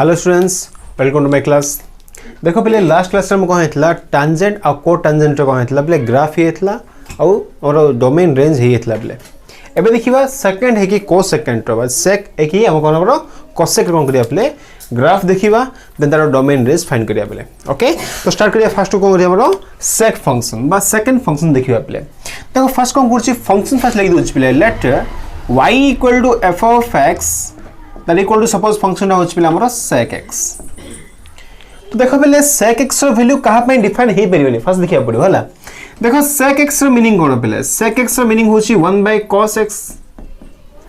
Hello students, welcome to my class. देखो पहले last class में कौन है टांजेंट और को टांजेंट कौन है पहले ग्राफ ही है और डोमेन रेंज ही है पहले। एबे देखिबा सेकंड है कि कोसेकेंट रो सेक एक ही हम कोन करो कोसेक कोन करिया पहले ग्राफ देखिबा देन तार डोमेन रेंज फाइंड करिया पहले। ओके, तो स्टार्ट करिया फर्स्ट कोन करिया हमरो सेक फंक्शन बा सेकंड फंक्शन देखिबा पहले। देखो फर्स्ट कोन करछि फंक्शन फर्स्ट लगी दोछ पहले let y equal to f of x that equal to suppose function होछ पहले हमरो sec x। तो देखो पहले sec x रो वैल्यू कहा पे डिफाइन हे परिबनी फर्स्ट देखिया पड़ियो हला। देखो sec x रो मीनिंग कोन पहले sec x रो मीनिंग होछि 1 by cos x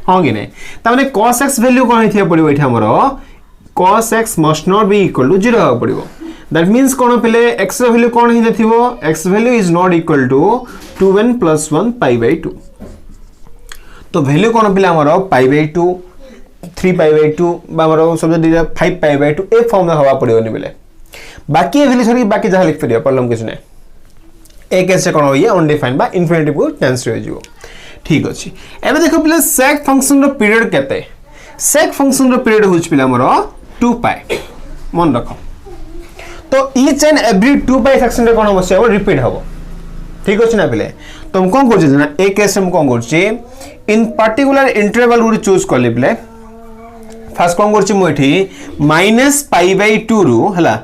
हां कि नै त माने cos x वैल्यू कोन हिथिया पड़ियो एठा हमरो cos x must not be equal to 0 हो पड़ियो। दैट मींस कोन पहले x रो वैल्यू कोन हि थिबो x value is not equal to 2n + 1 pi by 2। तो वैल्यू कोन पहले हमरो pi by 2 3 pi by 2 बा हमरो समझ दिया 5 pi by 2 ए फॉर्म में हवा पड़ियोनी बेले बाकी वैल्यू सरी बाकी जहा लिख परियो प्रॉब्लम किछ नै ए केस से कोन होइए अनडिफाइंड बा इन्फिनिटी को टेंस हो जिवो। ठीक अछि एबे देखो पहले sec फंक्शन रो पीरियड केते sec फंक्शन रो पीरियड होछ पहले हमरो 2 pi मन रखो। तो each and every 2 pi section रे कोन होसे वो रिपीट हबो। ठीक अछि ना पहले तो हम कोन करछि ना ए केस हम कोन करछि इन पर्टिकुलर इंटरवल गुडी चूज करले पहले फर्स्ट कोन करछि मो एठी -π/2 रु हला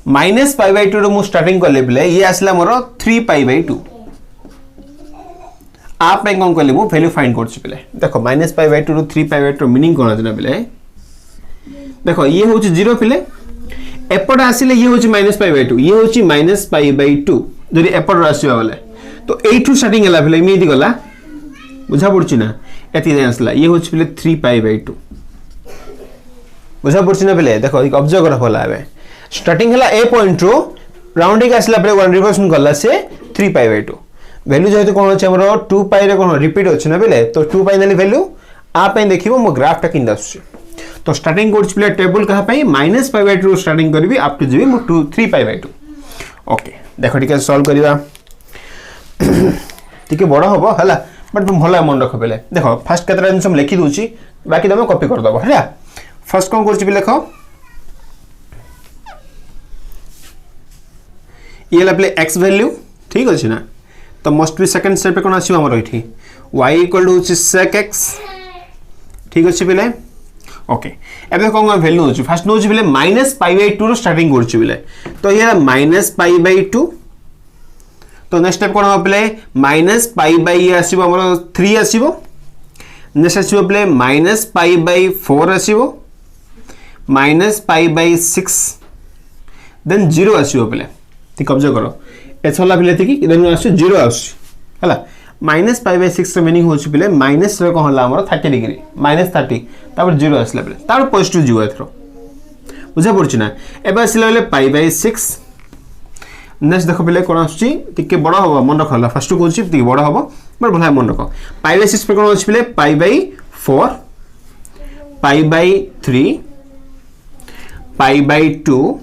-π/2 रु मु स्टार्टिंग करले पहले ये आसला मोर 3π/2 आप पे कोन करले मु वैल्यू फाइंड करछि पहले। देखो -π/2 रु 3π/2 मीनिंग कोन आजना पहले देखो ये होछि 0 पहले एपड आसिले ये होछि -π/2 ये होछि -π/2 जदि एपड आसीबा वाले तो 8 टू स्टार्टिंग हला पहले इमेदी गला बुझा पड़छि ना एति जे आसला ये होछि पहले 3π/2 बुझा पड़छि ना पहले। देखो एक ऑब्जर्व कर होला बे स्टार्टिंग हला ए पॉइंट रो राउंडिंग आसला पहले वन रिवर्सन करला से 3π/2 वैल्यू जेते कोन अछि हमरो 2π रे कोन रिपीट अछि ना पहले तो 2π नेली वैल्यू आ पे देखिबो मो ग्राफ टा किंदा आछि। तो स्टार्टिंग कोर्स पहले टेबल कहा पे -π/2 स्टार्टिंग करबी अप टू जेबी मो 3π/2। ओके देखो ठीक है सॉल्व करिवा ठीक है बड़ होबो हला बट भला मन रख पहले। देखो फर्स्ट केतरा दिन हम लिखि दोछि बाकी तुम कॉपी कर दबो हला। फर्स्ट कोन करछि देखो ये ला पहले x वैल्यू ठीक अछि ना तो मस्ट बी सेकंड स्टेप पे कोन आसी हमर एठी y equal to sec x ठीक अछि पहले। ओके एबे कोन वैल्यू होछि फर्स्ट नो होछि पहले -π/2 रो स्टार्टिंग करछि पहले तो ये -π/2 तो नेक्स्ट स्टेप कोन हो पहले -π/ये आसीबो हमर 3 आसीबो नेक्स्ट आसीबो पहले -π/4 आसीबो -π/6 देन 0 आसीबो पहले ठीक ऑब्जर्व करो एछला पहले थी कि देन आसी 0 आसी हला -π/6 रो मीनिंग होछि पहले माइनस रे कोन हला हमर 30 डिग्री -30 तापर 0 आसला पहले तापर पॉजिटिव जीव एथरो बुझा पड़छि ना। एबे आसला पहले π/6 नेक्स्ट देखो पहले कोन आछि टिके बड़ होबो मन रखला फर्स्ट को अछि टिके बड़ होबो बट भला मन रखो π/6 पे कोन अछि पहले π/4 π/3 π/2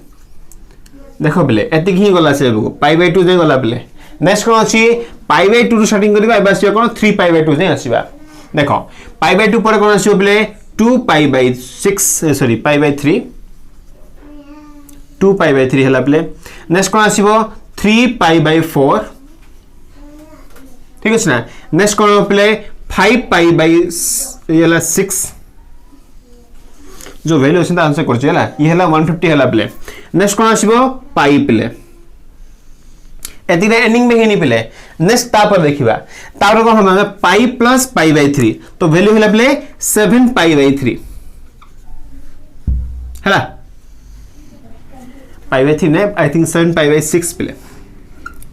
देखो पहले एति ही गला से π/2 जे गला पहले नेक्स्ट कोन अछि π/2 स्टार्टिंग करबा एबा आसी कोन 3π/2 जे आसीबा। देखो π/2 पर कोन आसी पहले 2π/6 सॉरी π/3 2π/3 हला पहले नेक्स्ट कोन आसीबो 3π/4 ठीक अछि ना। नेक्स्ट कोन पहले 5π/6 जो वैल्यू अछि आंसर करछि हला ये हला 150 हला पहले नेक्स्ट कोन आसीबो पाई पहले एति रे एंडिंग में हेनी पहले नेक्स्ट तापर देखिबा तापर कोन हम पाई प्लस π/3 तो वैल्यू हला पहले 7π/3 हला π/3 ने आई थिंक 7π/6 पहले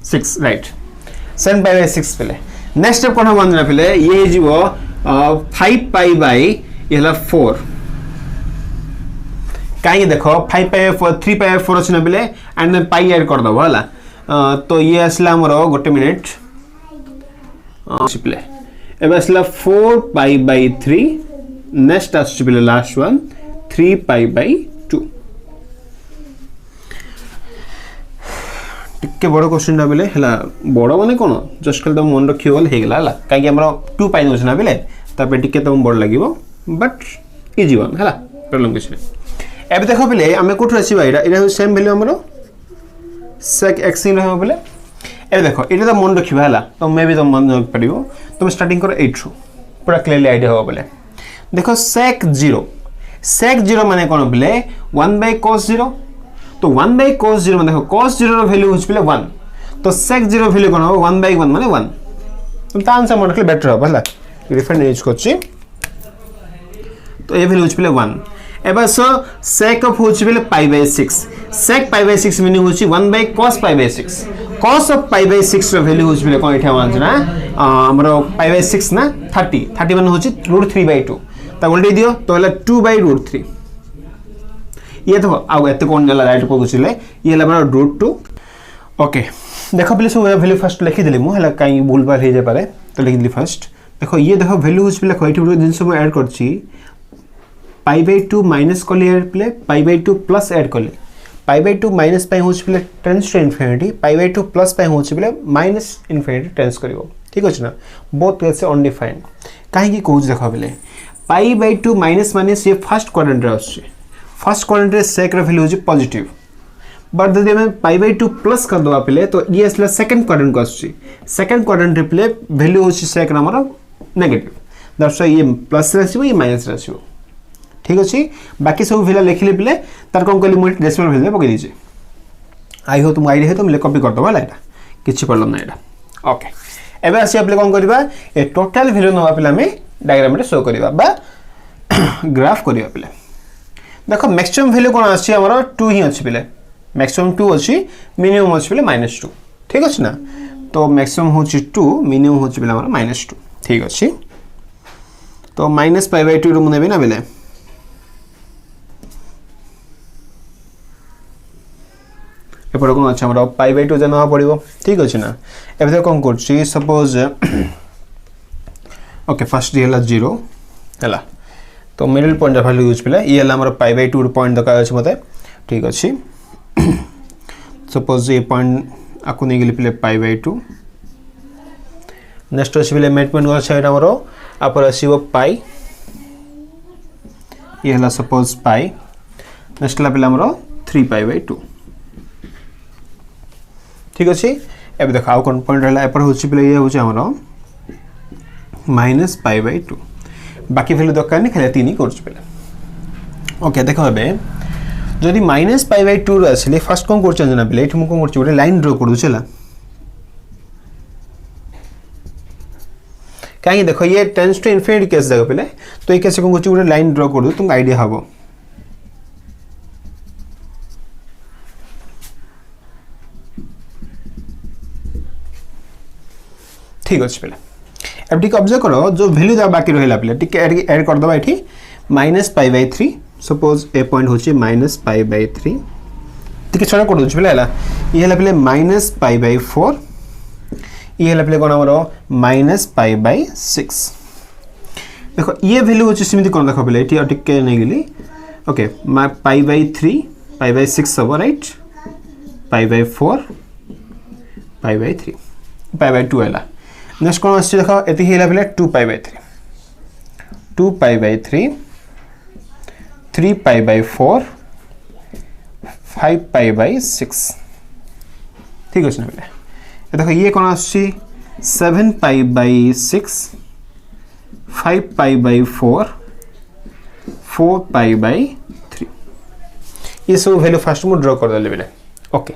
6 राइट 7π/6 पहले। नेक्स्ट स्टेप कोन हम ना पहले ये जीवो 5π/ ये हला 4 काई देखो 5π/4 3π/4 अछि ना पहले एंड देन पाई ऐड कर दबो हला तो ये असला हमरो गोटे मिनिट पहले एबे असला 4π/3 नेक्स्ट आछि पहले लास्ट वन 3π/2 टिके बड़ क्वेश्चन ना बेले हला बड़ माने कोन जस्ट कल मन रखियो हे गेला हला काई हमरो 2 पाइ दोछ ना बेले तापे टिके तुम बड़ लागिवो बट इजी वन हला प्रॉब्लम किछ नै। एबे देखो पिले आमे कोठु आसीबा एटा सेम वैल्यू हमरो sec x इन रहबो बोले ए देखो एटा तो मन रखिबा हला तो मे भी तो मन रख पड़िबो तुम स्टार्टिंग करो 8 रो पूरा क्लियरली आईडिया हो बोले देखो sec 0 माने कोन बोले 1 by cos 0 तो 1 by cos 0 माने देखो cos 0 रो वैल्यू होछ बोले 1 तो sec 0 वैल्यू कोन हो 1 by 1 माने 1 तो ता आंसर मन रखले बेटर हो हला डिफरेंट यूज करछि तो ए वैल्यू होछ बोले 1 एबा सो sec ऑफ होछ बोले pi by 6 sec pi by 6 meaning होछि 1 by cos pi by 6 cos of pi by 6 रो वैल्यू होछि बोले कोन एठा मानछ ना हमरो pi by 6 ना 30 माने होछि √3 by 2 ता उल्टे दियो तो हला 2 by √3 ये तो आउ एते कोन नला राइट को बुझिले ये हला हमरो √2 ओके देखो पहले सो वैल्यू फर्स्ट लिखि देली मु हला काई भूल बार हे जे पारे तो लिखि दिली फर्स्ट देखो ये देखो वैल्यू होछि बोले कोइटी दिन सब ऐड करछि pi by 2 माइनस कले ऐड प्ले pi by 2 प्लस ऐड कले pi by 2 माइनस पाई होछ प्ले tends to infinity pi by 2 plus pi होछ प्ले माइनस इन्फिनिटी टेंस करिवो ठीक अछि ना बोथ से अनडिफाइंड काहे की कहू देखो बेले pi by 2 माइनस माइनस ये फर्स्ट क्वाड्रेंट रे आछे फर्स्ट क्वाड्रेंट रे sec रो वैल्यू होछि पॉजिटिव बट यदि हम pi by 2 प्लस कर दवा प्ले तो ये असला सेकंड क्वाड्रेंट को आछे सेकंड क्वाड्रेंट रे प्ले वैल्यू होछि sec रा हमर नेगेटिव दैट्स व्हाई ये प्लस रे आछिबो ये माइनस रे आछिबो ठीक अछि बाकी सब फिला लिखले पिले तार कोन कहली मोट डेसिमल वैल्यू पकई दीजे आई हो तुम आईडी है तुम कॉपी कर दबा लाइटा किछि प्रॉब्लम नै एटा ओके एबे आसी आपले कोन करबा ए टोटल वैल्यू नवा पिला में डायग्राम रे शो करबा बा ग्राफ करबा पिले देखो मैक्सिमम वैल्यू कोन आछि हमर 2 ही अछि पिले मैक्सिमम 2 अछि मिनिमम अछि पिले -2 ठीक अछि ना तो मैक्सिमम होछि 2 मिनिमम होछि पिले हमर -2 ठीक अछि तो -π/2 रो मुने बिना बिले एपर कोन अच्छा हमरा π/2 जानवा पड़िबो ठीक अछि ना एबे कोन करछि सपोज ओके फर्स्ट दिहला 0 हला तो मिडिल पॉइंट वैल्यू यूज पिला ये हला हमर π/2 पॉइंट दका अछि मते ठीक अछि सपोज ये पॉइंट आकु नै गेली पिले π/2 नेक्स्ट अछि पिले मिड पॉइंट अछि एटा हमर अपर आसीबो π ये हला सपोज π नेक्स्ट ला पिला हमर 3π/2 ठीक अछि एबे देखा कोन पॉइंट रहला एपर होछि पिले ये होछि हमरो -π/2 बाकी वैल्यू दरकार नै खाली 3 ही करछ पिले ओके देखो एबे जदि -π/2 रो आसले फर्स्ट कोन करछ जना पिले एठम कोन करछ ओटे लाइन ड्रा कर दु छला काहे देखो ये टेंस टू इन्फिनिटी केस देखो पिले तो ये केस कोन करछ ओटे लाइन ड्रा कर दु तुम आईडिया हबो ठीक अछि पिले अब ठीक ऑब्जर्व करो जो वैल्यू दा बाकी रहला पिले ठीक ऐड कर दबा एठी -π/3 सपोज ए पॉइंट होछि -π/3 ठीक छोड़ा कर दोछ पिले हला ये हला पिले -π/4 ये हला पिले कोन हमरो -π/6 देखो ये वैल्यू होछि सिमिति कोन देखो पिले एठी ठीक के नै गेली ओके π/3 π/6 सब राइट π/4 π/3 π/2 हला नेक्स्ट कोन आछि देखो एति हेला पिले 2π/3 2π/3 3π/4 5π/6 ठीक अछि ना पिले देखो ये कोन आछि 7π/6 5π/4 4π/3 ये सब वैल्यू फर्स्ट मु ड्रा कर देले पिले ओके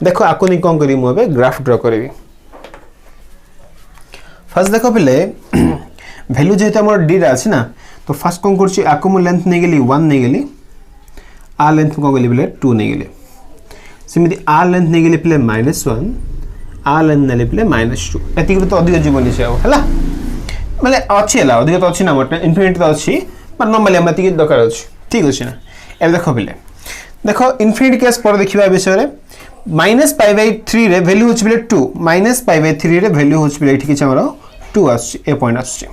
देखो आको नि कोन करी मु बे ग्राफ ड्रा करबी फर्स्ट देखो पिले वैल्यू जेते हमर d रा अछि ना तो फर्स्ट कोन करछि आको मु लेंथ नै गेली 1 नै गेली आ लेंथ को गेली पिले 2 नै गेली सिमिति आ लेंथ नै गेली पिले -1 आ लेंथ नै पिले -2 एति तो अधिक जीवन छै हला माने अछि हला अधिक तो अछि ना मत इन्फिनिटी तो अछि पर नॉर्मली हम एति दरकार अछि ठीक अछि ना ए देखो पिले देखो इन्फिनिटी केस पर देखिबा विषय रे -π/3 रे वैल्यू होछ पिले 2 -π/3 रे वैल्यू होछ पिले ठीक छै हमरो 2 आछि ए पॉइंट आछि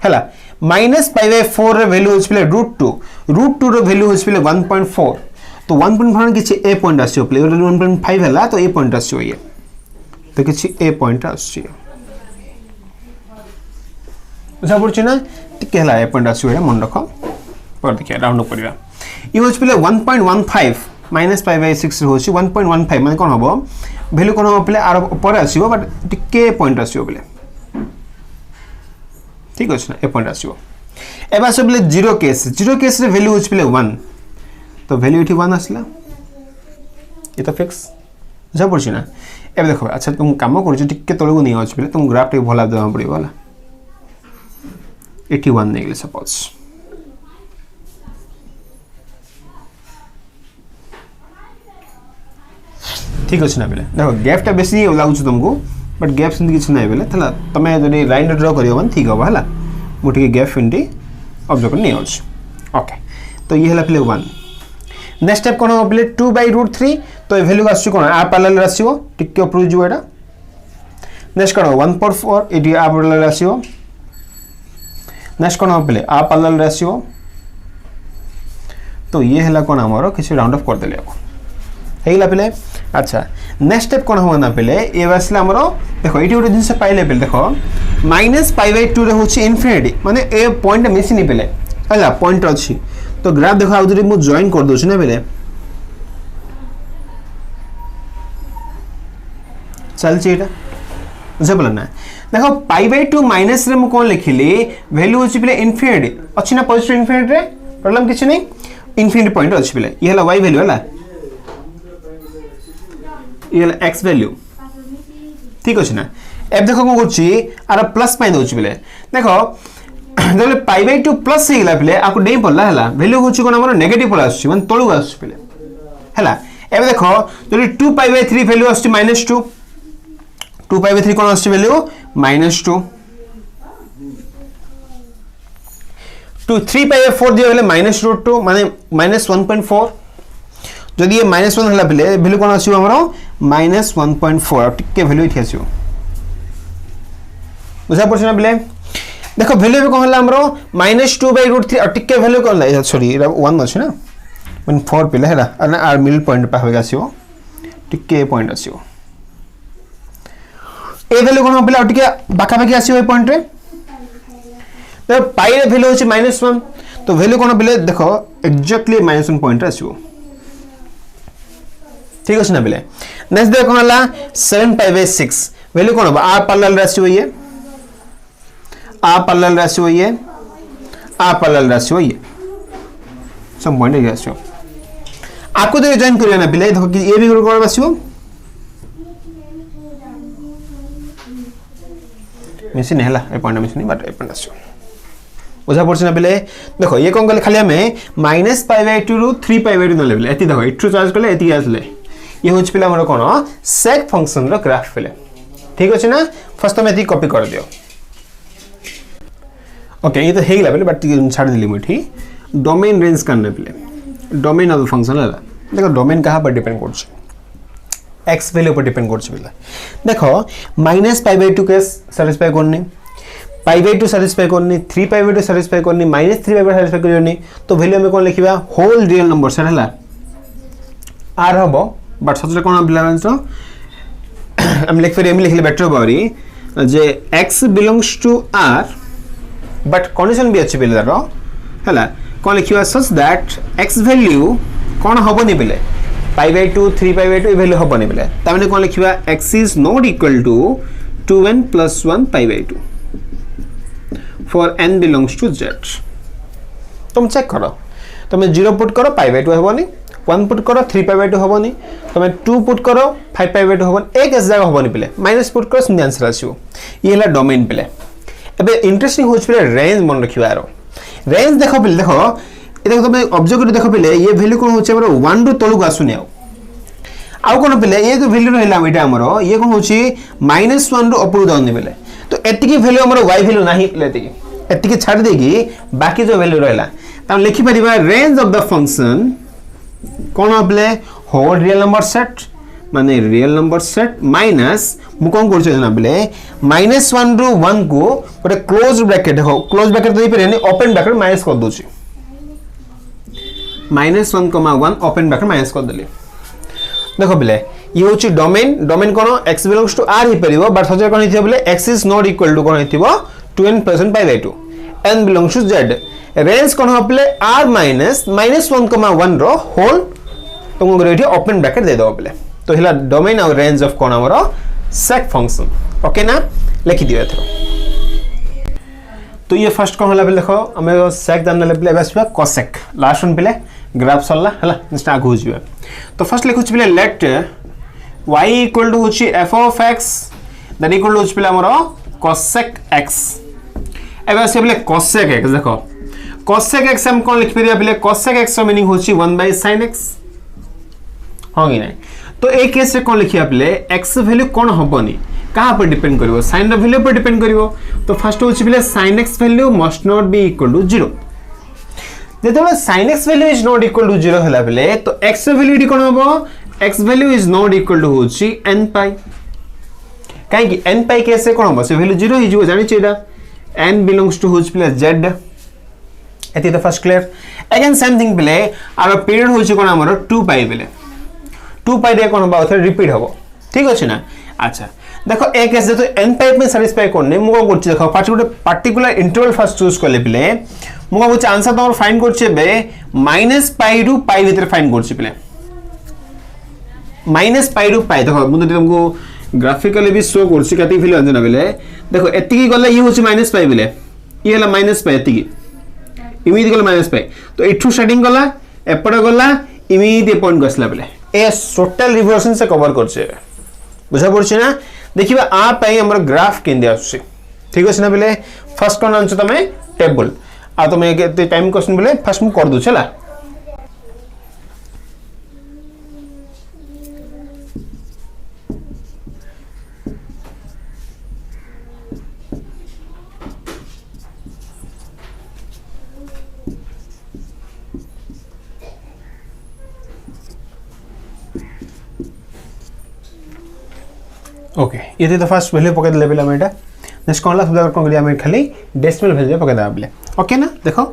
हला -π/4 रे वैल्यू होछ पिले √2 रे वैल्यू होछ पिले 1.4 तो 1.4 किछि ए पॉइंट आछि पिले 1.5 हला तो ए पॉइंट आछि ये तो किछि ए पॉइंट आछि बुझा पड़छि ना ठीक हला ए पॉइंट आछि मन रखो पर देखिए राउंड अप करिया ये होछ पिले 1.15 माइनस पाई बाय 6 होछ 1.15 माने कोन हबो वैल्यू कोन हबो पिले आर ऊपर आसीबो बट टिके पॉइंट आसीबो पिले ठीक अछि ना ए पॉइंट आसीबो एबा सब पिले जीरो केस रे वैल्यू होछ पिले 1 तो वैल्यू इठी 1 आसला ये तो फिक्स जा पड़छि ना एबे देखो अच्छा तुम काम करछ टिके तळगु नै अछि पिले तुम ग्राफ टे भला देबा पड़िबो वाला 81 नै गेले सपोज ठीक अछि ना बेले देखो गैप टा बेसी लागु छ तुमको बट गैप सिंदी किछ नै बेले तला तमे जदी लाइन ड्रा करियो मन ठीक हो हला मोटी गैप फिंडी ऑब्जर्व नै अछि ओके तो ये हला पिले 1 नेक्स्ट स्टेप कोन हो पिले 2/√3 तो ए वैल्यू आसी कोन आ पैरेलल आसीओ टिके ऊपर जो एटा नेक्स्ट कोन 1/4 एडी आ पैरेलल आसीओ नेक्स्ट कोन हो पिले आ पैरेलल आसीओ तो ये हला कोन हमरो किछ राउंड ऑफ कर देले ako हेला पिले अच्छा नेक्स्ट स्टेप कोन हो ना पिले ए वासला हमरो देखो एटी ओटे जिंस पाइले पिले देखो -π/2 रे होची इन्फिनिटी माने ए पॉइंट मिस नि पिले हला पॉइंट अछि तो ग्राफ देखो आ जरी मु जॉइन कर दोछ ना पिले चल चेटा बुझे बोला ना देखो π/2 माइनस रे मु कोन लिखिली वैल्यू होची पिले इन्फिनिटी अछि ना पॉजिटिव इन्फिनिटी रे प्रॉब्लम किछ नै इन्फिनिटी पॉइंट अछि पिले ये हला y वैल्यू हला ये x वैल्यू ठीक अछि ना अब देखो को करछि आर प्लस पाइ दोछि बिले देखो जले π/2 प्लस हेला बिले आको नै पड़ला हला वैल्यू होछि कोन हमर नेगेटिव पड़ आछि मन तळु आछि बिले हला अब देखो जले 2π/3 वैल्यू आछि -2 2π/3 कोन आछि वैल्यू -2 3π/4 दियो हले -√2 माने -1.4 जदि ये -1 हला बिले वैल्यू कोन आछि हमरो -1.4 टिके वैल्यू इथि आछि बुझा पड़छ ना बिले देखो वैल्यू कोन हला हमरो -2/√3 और टिके वैल्यू कोन ला सॉरी 1 अछि ना 4 पिले हला और आर मिडल पॉइंट पा होगा आसीओ टिके पॉइंट आसीओ ए वैल्यू कोन पिले और टिके बाका बाकी आसीओ ए पॉइंट रे तो पाई रे वैल्यू अछि -1 तो वैल्यू कोन पिले देखो एग्जैक्टली -1 पॉइंट आसीओ ठीक अछि ना बिले नेक्स्ट देखो हला 7π/6 वैल्यू कोन आ पैरेलल राशि होइए आ पैरेलल राशि होइए आ पैरेलल राशि होइए सब पॉइंट है राशि आपको तो जॉइन करियो ना बिले देखो कि ए भी कोन राशि हो मिसिन हैला ए पॉइंट मिसिन बट ए पॉइंट राशि बुझा पड़छ ना बिले देखो ये कोन खाली हमें -π/2 रु 3π/2 न लेवल एति देखो इट्रु चार्ज करले एति आसले ये होच पिला हमर कोन सेक फंक्शन रो ग्राफ पिले ठीक अछि ना फर्स्ट में एति कॉपी कर दियो ओके ये तो हेगला पिले बट छाड़ दिली मुठी डोमेन रेंज करने पिले डोमेन ऑफ फंक्शन हला देखो डोमेन कहां पर डिपेंड करछ x वैल्यू पर डिपेंड करछ पिले देखो -π/2 के सैटिस्फाई करनी π/2 सैटिस्फाई करनी 3π/2 सैटिस्फाई करनी -3π/2 सैटिस्फाई करनी तो वैल्यू में कोन लिखिबा होल रियल नंबर से हला r हबो बट सचरे कोन बैलेंस रो हम लिख फेर एम लिखले बेटर बारी जे x belongs to r but condition भी अच्छी बेले रो हला कोन लिखिबा सच दैट x वैल्यू कोन हबो नि बेले π/2 3π/2 वैल्यू हबो नि बेले त माने कोन लिखिबा x is not equal to 2n + 1 π/2 for n belongs to z तुम चेक करो तुम 0 पुट करो π/2 हबोनी 1 पुट करो 3π/2 हबोनी तुम 2 पुट करो 5π/2 हबोनी एक जगह हबोनी पिले माइनस पुट करो सिंधी आंसर आसीओ ये हला डोमेन पिले एबे इंटरेस्टिंग होच पिले रेंज मन रखिबारो रेंज देखो पिले देखो ए देखो तुम ऑब्जर्व कर देखो पिले ये वैल्यू कोन होचे हमरो 1 रु तळु आसुनी आउ कोन पिले ये जो वैल्यू रहला एटा हमरो ये कोन होची -1 रु ऊपर जाउनी पिले तो एतिकी वैल्यू हमरो y वैल्यू नाही लेतिकी एतिकी छाड़ देगी बाकी जो वैल्यू रहला त लिखि परिबा रेंज ऑफ द फंक्शन कोन अपले होल रियल नंबर सेट माने रियल नंबर सेट माइनस मु कोन करछ ना बले -1 रु 1 को गोटे क्लोज ब्रैकेट देखो क्लोज ब्रैकेट दे परनी ओपन ब्रैकेट माइनस कर दोची -1, ओपन ब्रैकेट माइनस कर देली देखो बले ये होची डोमेन डोमेन कोन x बिलोंग्स टू r ही परिबो बट सजे कोन हिथिबो बले x is not equal to कोन हिथिबो 2n + π/2 n belongs to z range कोन हो प्ले r माइनस -1,1 रो होल तुम को एठी ओपन ब्रैकेट दे दो प्ले तो हिला डोमेन और रेंज ऑफ कोन हमरो sec फंक्शन ओके ना लिखि दियो एथरो तो ये फर्स्ट कोन होला देखो हमें sec जानले प्ले बसबा cosec लास्ट वन प्ले ग्राफ सल्ला हला नेक्स्ट आगु जिवे तो फर्स्ट लिखु प्ले लेट y इक्वल टू होची f of x that equal to होची प्ले हमरो cosec x एबे से प्ले cosec x देखो cosec x हम कोन लिख परिया प्ले cosec x रो मीनिंग होची 1/sin x होगी नहीं तो एक केस रे कोन लिखिया प्ले x वैल्यू कोन हबनी कहां पर डिपेंड करिवो sin रो वैल्यू पर डिपेंड करिवो तो फर्स्ट होची प्ले sin x value must not be equal to 0 जेतबे sin x value is not equal to 0 हला प्ले तो x वैल्यू कोन हबो x value is not equal to होची n पाई काहे कि n पाई केस रे कोन हबो से वैल्यू 0 हि जिवो जानि छेडा n बिलोंग्स टू होची प्ले z एति the first clear again same thing play आरो पीरियड होची कोन हमरो 2 पाई प्ले 2 पाई रे कोन बा रिपीट हबो ठीक अछि ना अच्छा देखो एक केस तो n पाई में सैटिस्फाई करने मु को करछि देखो पार्टिकुलर इंटरवल फर्स्ट चूज करले प्ले मु को आंसर तमर फाइंड करछि बे -पाई रु पाई भीतर फाइंड करछि प्ले -पाई रु पाई देखो मु तुमको ग्राफिकली भी शो करछि कति फिल अंजना बेले देखो एति की गले ये होछि -पाई बेले ये हला -पाई एति की इमिड गला -पाई तो इठू स्टार्टिंग गला एपड गला इमिड पॉइंट गसला बेले ए टोटल रिवर्सन से कवर करछे बुझा पड़छ ना देखिबा आ पई हमर ग्राफ केंदे आछे ठीक अछि ना बेले फर्स्ट कोन आंसर तमे टेबल आ तमे के टाइम क्वेश्चन बेले फर्स्ट मु कर दु छला ओके ये तो फर्स्ट वैल्यू पके लेवल हम एटा नेक्स्ट कोनला सुधा कोन करिया हम खाली डेसिमल वैल्यू पके दाबले ओके ना देखो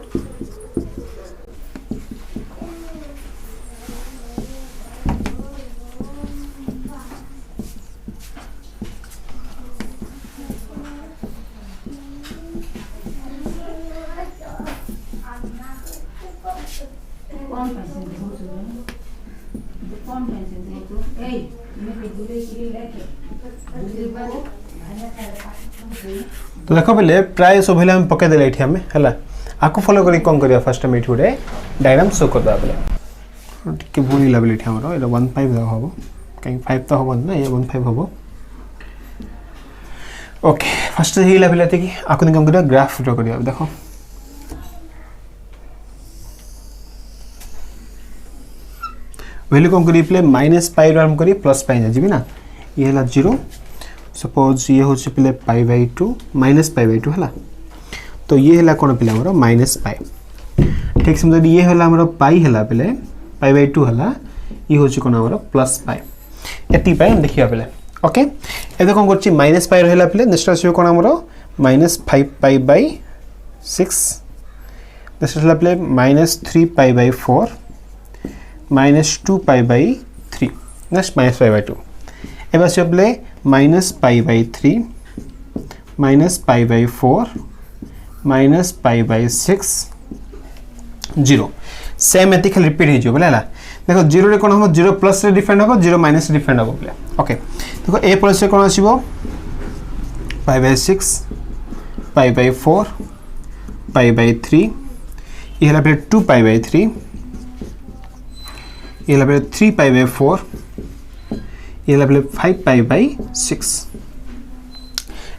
तो देखो पहले प्राय सब हम पके देले एठी हमें हला आको फॉलो करी कोन करिया फर्स्ट टाइम एठी गोटे डायग्राम शो कर दाबले टिके बुनी लेवल एठी हमरो एला 15 दा होबो कहीं 5 तो होबो ना ये 15 होबो ओके फर्स्ट ही लेवल आते कि आको निकम करिया ग्राफ ड्रा करिया देखो वैल्यू कोन करी प्ले -पाई रो हम करी +पाई जा जिबी ना ये हला 0 सपोज ये हो प्ले π/2 -π/2 हला तो ये हला कोन प्ले हमरो -पाई ठीक समझ ये हला हमरो पाई हला प्ले π/2 हला ये हो कोन हमरो +पाई एति पाई हम देखिया प्ले ओके एतो कोन करछि -पाई रहला प्ले नेक्स्ट आसी कोन हमरो -5π/6 नेक्स्ट हला प्ले -3π/4 -2π/3 नेक्स्ट -π/2 एबा से प्ले -π/3 -π/4 -π/6 0 सेम एति खाली रिपीट हे जो बोला देखो 0 रे कोन हम 0 प्लस रे डिफरेंट हो 0 माइनस रे डिफरेंट हो बोले ओके देखो a प्लस से कोन आसीबो π/6 π/4 π/3 ये हला पे 2π/3 ये हला पे 3π/4 ये लेवल 5π/6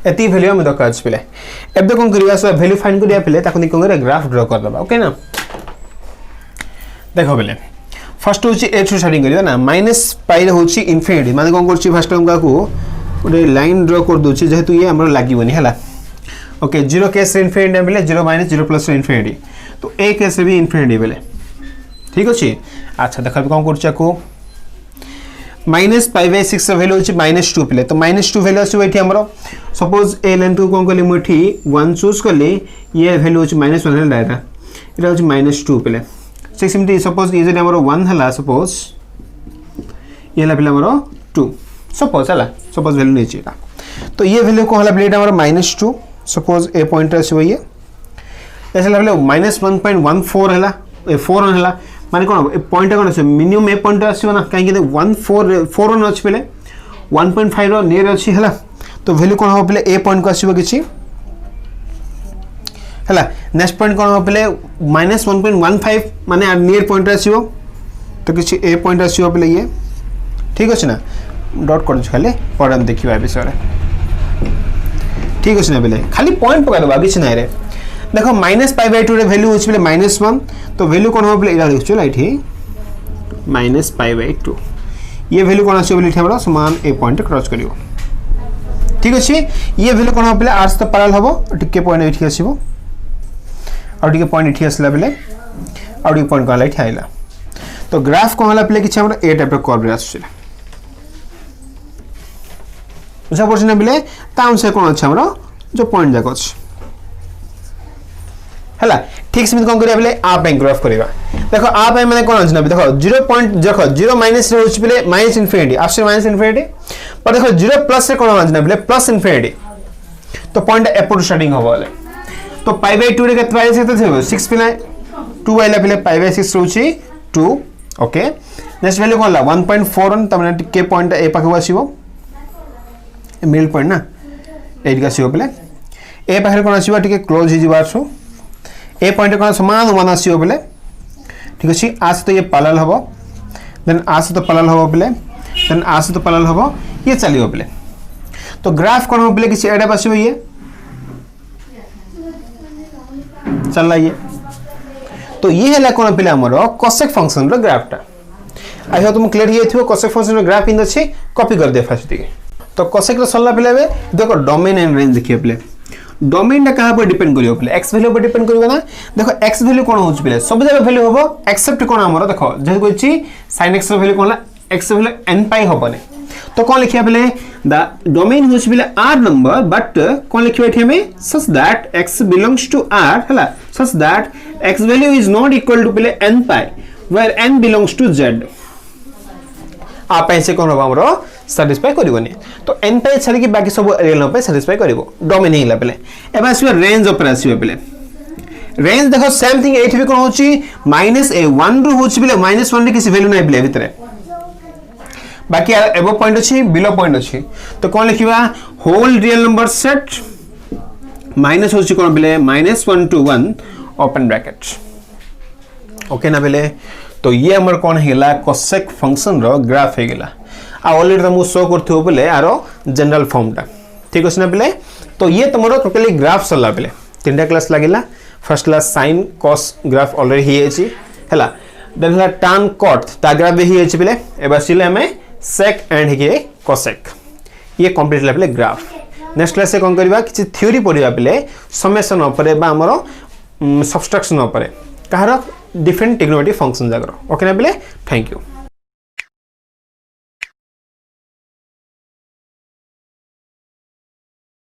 एती वैल्यू हम दरकार छ पिले अब देखो कोन करिया सब वैल्यू फाइंड करिया पिले ताको निको करे ग्राफ ड्रा कर दबा ओके ना देखो पिले फर्स्ट होची a टू स्टार्टिंग करियो ना -पाई रे होची इन्फिनिटी माने कोन करची फर्स्ट हम काको ओडे लाइन ड्रा कर दोची जेहेतु ये हमरो लागिवनी हला ओके 0 केस रे इन्फिनिटी पिले 0 - 0 + रे इन्फिनिटी तो a केस रे भी इन्फिनिटी पिले ठीक अछि अच्छा देखो कोन करची को -π/6 वैल्यू होची -2 पिले तो -2 वैल्यू आसी एठी हमरो सपोज ए लेंथ को कोन कली मुठी 1 चूज करले ये वैल्यू होची -1 हला डाटा इरा होची -2 पिले सिम्पली सपोज ये जे हमरो 1 हला सपोज ये ला पिले हमरो 2 सपोज हला सपोज वैल्यू नेची तो ये वैल्यू को हला प्लेट हमरो -2 सपोज ए पॉइंट आसी ये ऐसा बेले -1.14 है 4 है माने कौन पॉइंट कौन अच्छे मिनिमम ए पॉइंट आसो ना कहीं 1.4 अच्छे बेले 1.5 नियर अच्छी है तो वैल्यू कौन हम पे ए पॉइंट को आसो कि है नेक्स्ट पॉइंट कौन हम पे -1.15 माने नियर पॉइंट आसो तो किसी ए पॉइंट आसो पे ये ठीक अच्छे ना डॉट कर खाली पर हम देखा ए विषय ठीक अच्छे ना बेले खाली पॉइंट पका दबा किसी ना रे देखो -π/2 रे वैल्यू होछ बेले -1 तो वैल्यू कोन हो बेले इरा देखछो लाइट ही -π/2 ये वैल्यू कोन आछो बेले हमरा समान ए पॉइंट क्रॉस करियो ठीक अछि ये वैल्यू कोन हो बेले r से पैरेलल हबो टिके पॉइंट एठी आसीबो और टिके पॉइंट एठी आसला बेले और टिके पॉइंट कोन लाइट आइला तो ग्राफ कोन होला बेले किछ हमरा ए टाइप रो कर्व रे आछिला बुझा पड़छ ना बेले ताउन से कोन अछि हमरा जो पॉइंट जाक अछि हला ठीक से कौन करिया बेले आप ग्राफ करिया देखो आप माने कोन अछि ना देखो 0 पॉइंट देखो 0 माइनस रे होछ बेले minus infinity after minus infinity पर देखो 0 प्लस रे कोन अछि ना बेले प्लस इनफिनिटी तो पॉइंट एपोर्ट स्टार्टिंग हो बोले तो π/2 रे केत वाइस केते थेबो 6 पिला 2 आइला बेले π/6 रहउची 2 ओके नेक्स्ट वैल्यू कोन ला 1.41 तमने टिके पॉइंट ए पाखो आसीबो मिडल पॉइंट ना एट का आसीबो बेले ए पाखरे कोन आसीबो टिके क्लोज हि जिबार सो ए पॉइंट कोन समान वन आसीबो बेले ठीक अछि आज तो ये पैरेलल हबो देन आज तो पैरेलल हबो बेले देन आज तो पैरेलल हबो ये चलियो बेले तो ग्राफ कोन हो बेले किसी एडा आसीबो ये चलला ये तो ये हैला कोन बेले हमरो कोसेक फंक्शन रो ग्राफटा आई हो तुम क्लियर हिए थियो कोसेक फंक्शन रो ग्राफ इन अछि कॉपी कर दे फास्ट दिके तो कोसेक रो सल्ला बेले देखो डोमेन एंड रेंज देखिए बेले डोमेन ना कहां पर डिपेंड करियो पले x वैल्यू पर डिपेंड करियो ना देखो x वैल्यू कोन होछ पले सब जगह वैल्यू होबो एक्सेप्ट कोन हमरो देखो जे कोछि sin x वैल्यू कोन ला x वैल्यू n π होबने तो कोन लिखिया पले द डोमेन होछ पले r नंबर बट कोन लिखियो एठी हमें such that x belongs to r हला such that x value is not equal to पले n π where n belongs to z आप ऐसे कोन होबो हमरो सैटिस्फाई करिवनी तो n पे छाडी कि बाकी सब रियल पे सैटिस्फाई करिवो डोमेन हिला पले एबा आसीबो रेंज ऊपर आसीबो पले रेंज देखो सेम थिंग एठी भी कोन होची -a1 रु होची पले -1 रे किसी वैल्यू नै पले भितरे बाकी एबो पॉइंट अछि बिलो पॉइंट अछि तो कोन लिखिबा whole real number set minus होची कोन पले -1 to 1 ओपन ब्रैकेट ओके ना पले तो ये हमर कोन हिला कोसेक फंक्शन रो ग्राफ हे गेला आ ऑलरेडी तुमको शो करथियो बेले आरो जनरल फॉर्मटा ठीक अछि ना बेले तो ये तमरो टोटली ग्राफ सला बेले तीनटा क्लास लागिला first class sin cos graph already ही अछि हला देन हला tan cot ता ग्राफ भी ही अछि बेले एबा सिले हमें sec एंड हे cosec ये complete level graph next class से कोन करबा किछि थ्योरी पढिबा बेले समेशन ऊपर बा हमरो सब्सट्रैक्शन ऊपर कहारो डिफरेंट ट्रिग्नोमेट्रिक फंक्शन जागर ओके ना बेले थैंक यू।